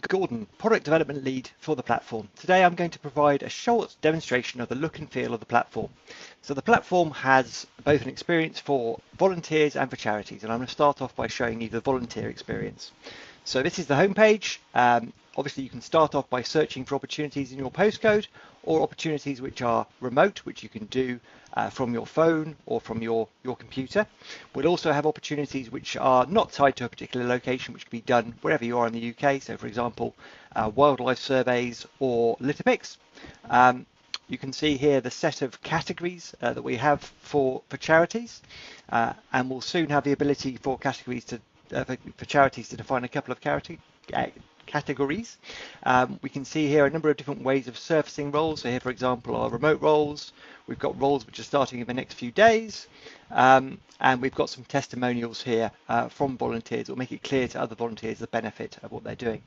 Gordon, Product Development Lead for the platform. Today I'm going to provide a short demonstration of the look and feel of the platform. So the platform has both an experience for volunteers and for charities, and I'm going to start off by showing you the volunteer experience. So this is the homepage. Obviously you can start off by searching for opportunities in your postcode or opportunities which are remote, which you can do from your phone or from your computer. We'll also have opportunities which are not tied to a particular location, which can be done wherever you are in the UK. So for example, wildlife surveys or litter picks. You can see here the set of categories that we have for charities, and we'll soon have the ability for categories to for charities to define a couple of categories. We can see here a number of different ways of surfacing roles. So here, for example, are remote roles. We've got roles which are starting in the next few days, and we've got some testimonials here from volunteers that will make it clear to other volunteers the benefit of what they're doing.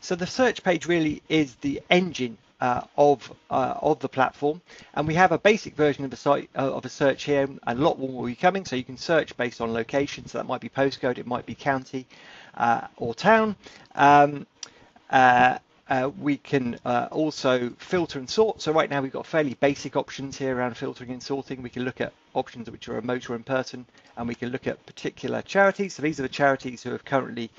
So the search page really is the engine of the platform, and we have a basic version of the site of a search here, and a lot more will be coming. So you can search based on location, so that might be postcode, it might be county or town. We can also filter and sort. So right now we've got fairly basic options here around filtering and sorting. We can look at options which are remote or in person, and we can look at particular charities. So these are the charities who have currently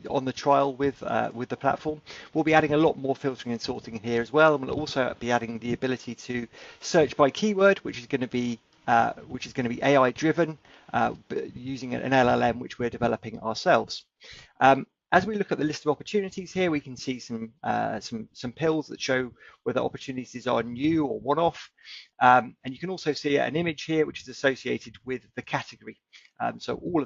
on the trial with the platform. We'll be adding a lot more filtering and sorting in here as well, and we'll also be adding the ability to search by keyword, which is going to be AI driven using an LLM which we're developing ourselves. As we look at the list of opportunities here, we can see some pills that show whether opportunities are new or one-off, and you can also see an image here which is associated with the category. So all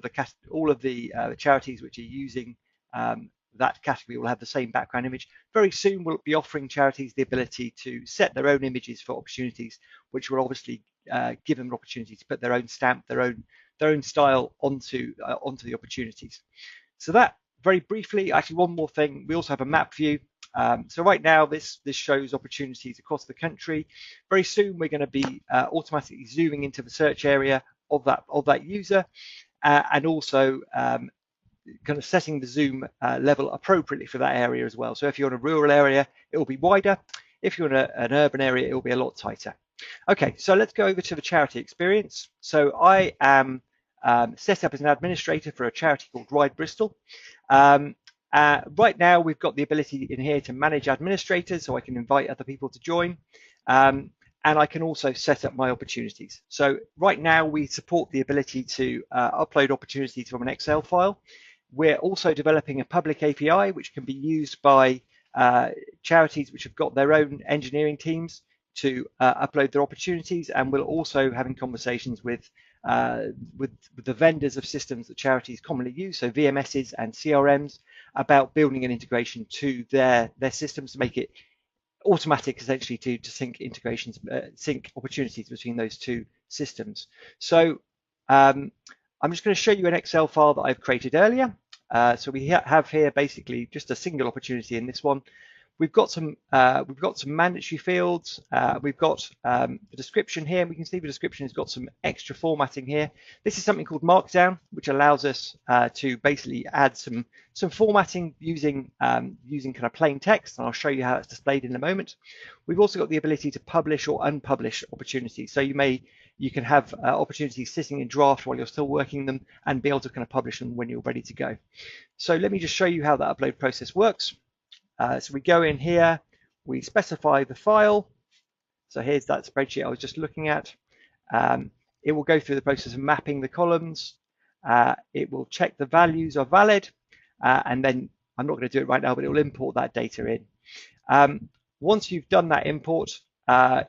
of the charities which are using that category will have the same background image. Very soon we'll be offering charities the ability to set their own images for opportunities, which will obviously give them an opportunity to put their own stamp, their own style onto the opportunities. So that, very briefly, actually one more thing, we also have a map view. So right now this shows opportunities across the country. Very soon we're going to be automatically zooming into the search area of that user, and also kind of setting the zoom level appropriately for that area as well. So if you're in a rural area, it will be wider. If you're in an urban area, it will be a lot tighter. Okay, so let's go over to the charity experience. So I am set up as an administrator for a charity called Ride Bristol. Right now we've got the ability in here to manage administrators, so I can invite other people to join, and I can also set up my opportunities. So right now we support the ability to upload opportunities from an Excel file. We're also developing a public API which can be used by charities which have got their own engineering teams to upload their opportunities, and we're also having conversations with the vendors of systems that charities commonly use, so VMSs and CRMs, about building an integration to their systems to make it automatic, essentially, to sync opportunities between those two systems. So I'm just going to show you an Excel file that I've created earlier. So we have here basically just a single opportunity in this one. We've got some mandatory fields. We've got the description here. We can see the description has got some extra formatting here. This is something called Markdown, which allows us to basically add some formatting using kind of plain text, and I'll show you how it's displayed in a moment. We've also got the ability to publish or unpublish opportunities. So you can have opportunities sitting in draft while you're still working them, and be able to kind of publish them when you're ready to go. So let me just show you how that upload process works. So we go in here, we specify the file. So here's that spreadsheet I was just looking at. It will go through the process of mapping the columns. It will check the values are valid, and then I'm not going to do it right now, but it will import that data in. Once you've done that import,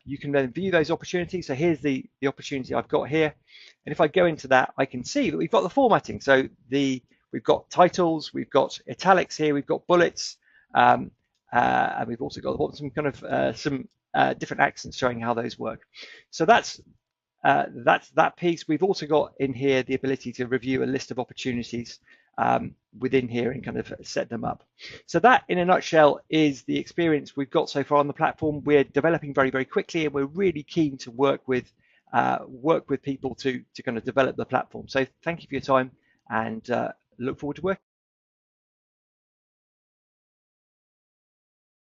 you can then view those opportunities. So here's the opportunity I've got here, and if I go into that, I can see that we've got the formatting. So we've got titles, we've got italics here, we've got bullets. And we've also got some kind of different accents showing how those work. So that's that piece. We've also got in here the ability to review a list of opportunities within here and kind of set them up. So that, in a nutshell, is the experience we've got so far on the platform. We're developing very, very quickly, and we're really keen to work with people to kind of develop the platform. So thank you for your time, and look forward to working.